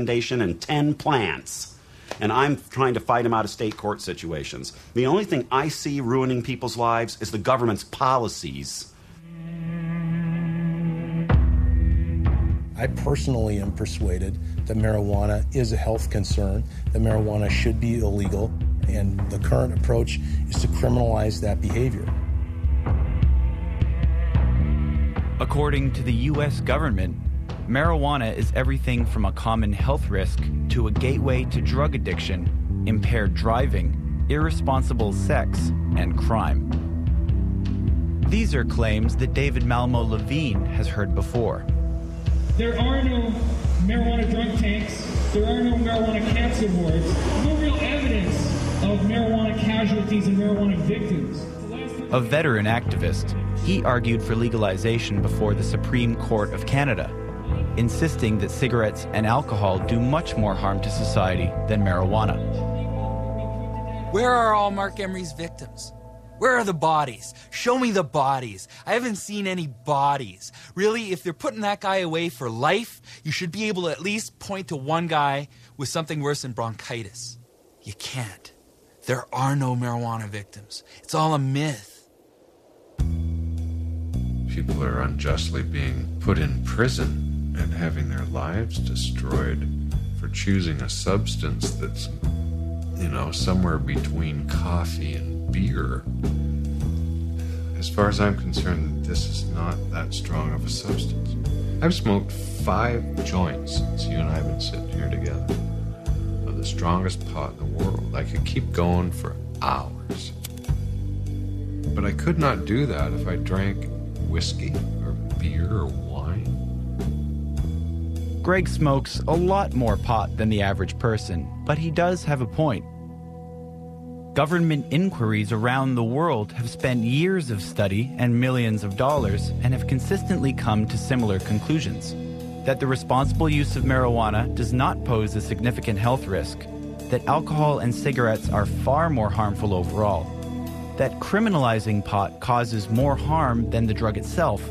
and 10 plants. And I'm trying to fight him out of state court situations. The only thing I see ruining people's lives is the government's policies. I personally am persuaded that marijuana is a health concern, that marijuana should be illegal, and the current approach is to criminalize that behavior. According to the U.S. government, marijuana is everything from a common health risk to a gateway to drug addiction, impaired driving, irresponsible sex, and crime. These are claims that David Malmo Levine has heard before. There are no marijuana drug tanks. There are no marijuana cancer wards. No real evidence of marijuana casualties and marijuana victims. A veteran activist, he argued for legalization before the Supreme Court of Canada, insisting that cigarettes and alcohol do much more harm to society than marijuana. Where are all Mark Emery's victims? Where are the bodies? Show me the bodies. I haven't seen any bodies. Really, if they're putting that guy away for life, you should be able to at least point to one guy with something worse than bronchitis. You can't. There are no marijuana victims. It's all a myth. People are unjustly being put in prison and having their lives destroyed for choosing a substance that's, somewhere between coffee and beer. As far as I'm concerned, this is not that strong of a substance. I've smoked 5 joints since you and I have been sitting here together. Of the strongest pot in the world. I could keep going for hours. But I could not do that if I drank whiskey or beer or wine. Greg smokes a lot more pot than the average person, but he does have a point. Government inquiries around the world have spent years of study and millions of dollars and have consistently come to similar conclusions. That the responsible use of marijuana does not pose a significant health risk, that alcohol and cigarettes are far more harmful overall, that criminalizing pot causes more harm than the drug itself,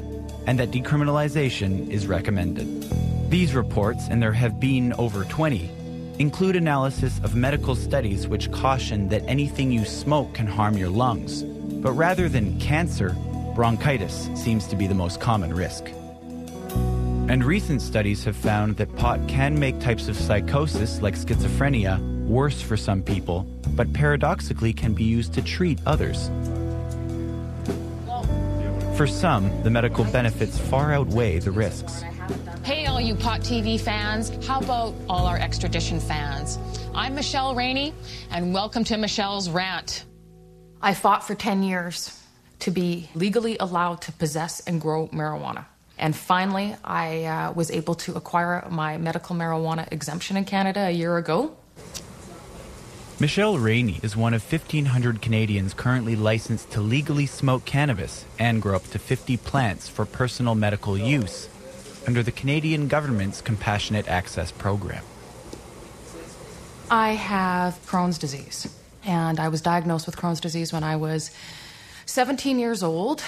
and that decriminalization is recommended. These reports, and there have been over 20, include analysis of medical studies which caution that anything you smoke can harm your lungs. But rather than cancer, bronchitis seems to be the most common risk. And recent studies have found that pot can make types of psychosis like schizophrenia worse for some people, but paradoxically can be used to treat others. For some, the medical benefits far outweigh the risks. Hey, all you Pot TV fans, how about all our extradition fans? I'm Michelle Rainey, and welcome to Michelle's Rant. I fought for 10 years to be legally allowed to possess and grow marijuana. And finally, I was able to acquire my medical marijuana exemption in Canada a year ago. Michelle Rainey is one of 1,500 Canadians currently licensed to legally smoke cannabis and grow up to 50 plants for personal medical use under the Canadian government's Compassionate Access Program. I have Crohn's disease, and I was diagnosed with Crohn's disease when I was 17 years old.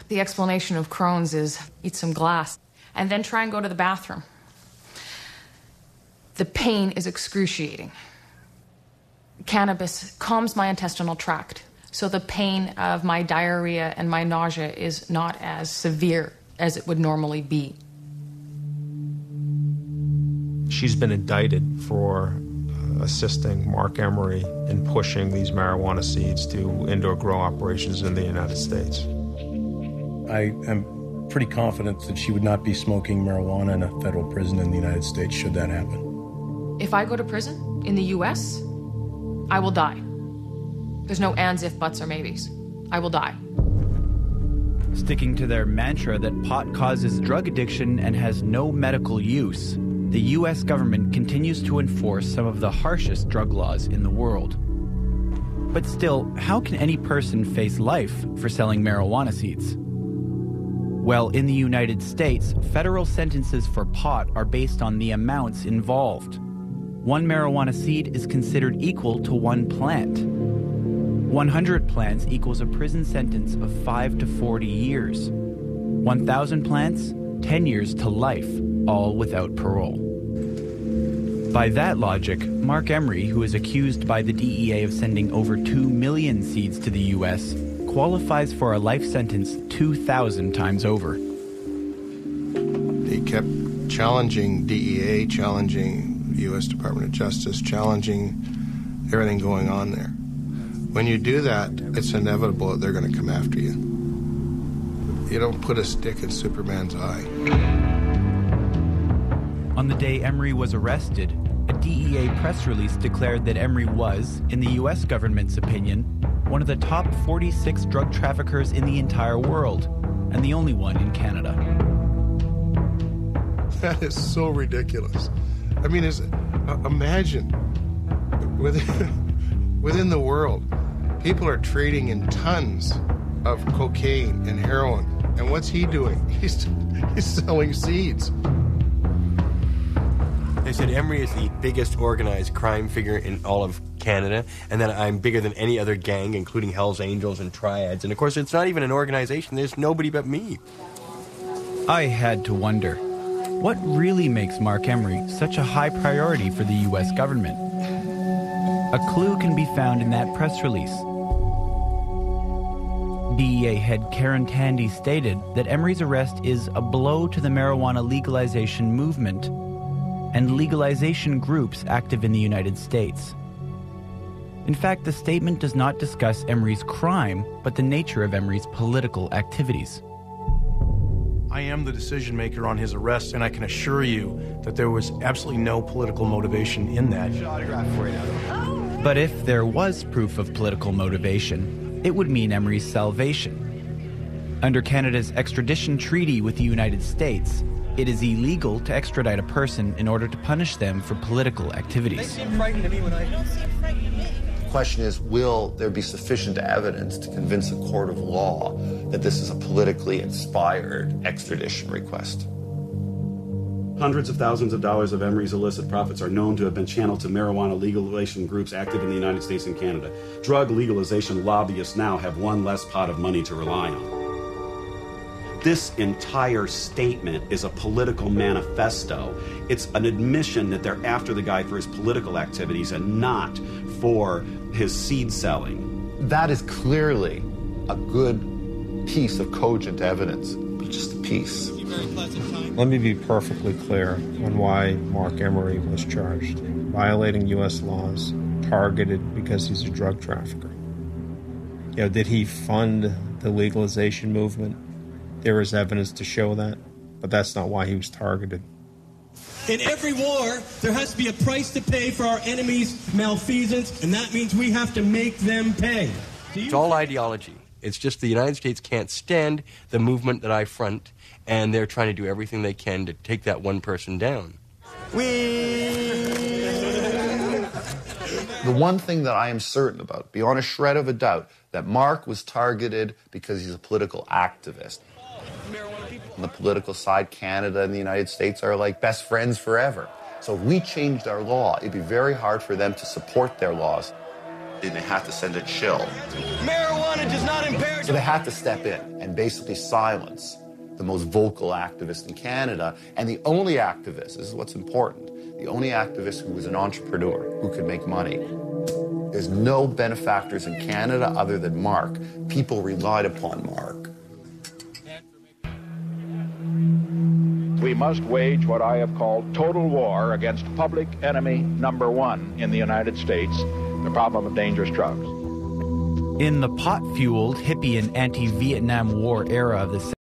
The explanation of Crohn's is eat some glass and then try and go to the bathroom. The pain is excruciating. Cannabis calms my intestinal tract, so the pain of my diarrhea and my nausea is not as severe as it would normally be. She's been indicted for assisting Mark Emery in pushing these marijuana seeds to indoor grow operations in the United States. I am pretty confident that she would not be smoking marijuana in a federal prison in the United States should that happen. If I go to prison in the U.S., I will die. There's no ands, if, buts, or maybes. I will die. Sticking to their mantra that pot causes drug addiction and has no medical use, the U.S. government continues to enforce some of the harshest drug laws in the world. But still, how can any person face life for selling marijuana seeds? Well, in the United States, federal sentences for pot are based on the amounts involved. One marijuana seed is considered equal to one plant. 100 plants equals a prison sentence of 5 to 40 years. 1,000 plants, 10 years to life, all without parole. By that logic, Mark Emery, who is accused by the DEA of sending over 2 million seeds to the U.S., qualifies for a life sentence 2,000 times over. He kept challenging DEA, challenging U.S. Department of Justice, challenging everything going on there. When you do that, it's inevitable that they're going to come after you. You don't put a stick in Superman's eye. On the day Emery was arrested, a DEA press release declared that Emery was, in the U.S. government's opinion, one of the top 46 drug traffickers in the entire world, and the only one in Canada. That is so ridiculous. I mean, imagine, within the world, people are trading in tons of cocaine and heroin. And what's he doing? He's selling seeds. They said Emery is the biggest organized crime figure in all of Canada, and that I'm bigger than any other gang, including Hell's Angels and Triads. And of course, it's not even an organization. There's nobody but me. I had to wonder, what really makes Mark Emery such a high priority for the U.S. government? A clue can be found in that press release. DEA head Karen Tandy stated that Emery's arrest is a blow to the marijuana legalization movement and legalization groups active in the United States. In fact, the statement does not discuss Emery's crime, but the nature of Emery's political activities. I am the decision maker on his arrest, and I can assure you that there was absolutely no political motivation in that. But if there was proof of political motivation, it would mean Emery's salvation. Under Canada's extradition treaty with the United States, it is illegal to extradite a person in order to punish them for political activities. The question is, will there be sufficient evidence to convince a court of law that this is a politically inspired extradition request? Hundreds of thousands of dollars of Emery's illicit profits are known to have been channeled to marijuana legalization groups active in the United States and Canada. Drug legalization lobbyists now have one less pot of money to rely on. This entire statement is a political manifesto. It's an admission that they're after the guy for his political activities and not for his seed selling. That is clearly a good piece of cogent evidence, but just a piece. Let me be perfectly clear on why Mark Emery was charged. Violating U.S. laws, targeted because he's a drug trafficker. Did he fund the legalization movement? There is evidence to show that, but that's not why he was targeted. In every war, there has to be a price to pay for our enemies' malfeasance, and that means we have to make them pay. It's all ideology. It's just the United States can't stand the movement that I front, and they're trying to do everything they can to take that one person down. The one thing that I am certain about, beyond a shred of a doubt, that Mark was targeted because he's a political activist. On the political side, Canada and the United States are like best friends forever. So if we changed our law, it'd be very hard for them to support their laws. And they had to send a chill. Marijuana does not impair... So they had to step in and basically silence the most vocal activist in Canada, and the only activist, this is what's important, the only activist who was an entrepreneur, who could make money. There's no benefactors in Canada other than Mark. People relied upon Mark. We must wage what I have called total war against public enemy number one in the United States, the problem of dangerous drugs. In the pot-fueled, hippie and anti-Vietnam War era of the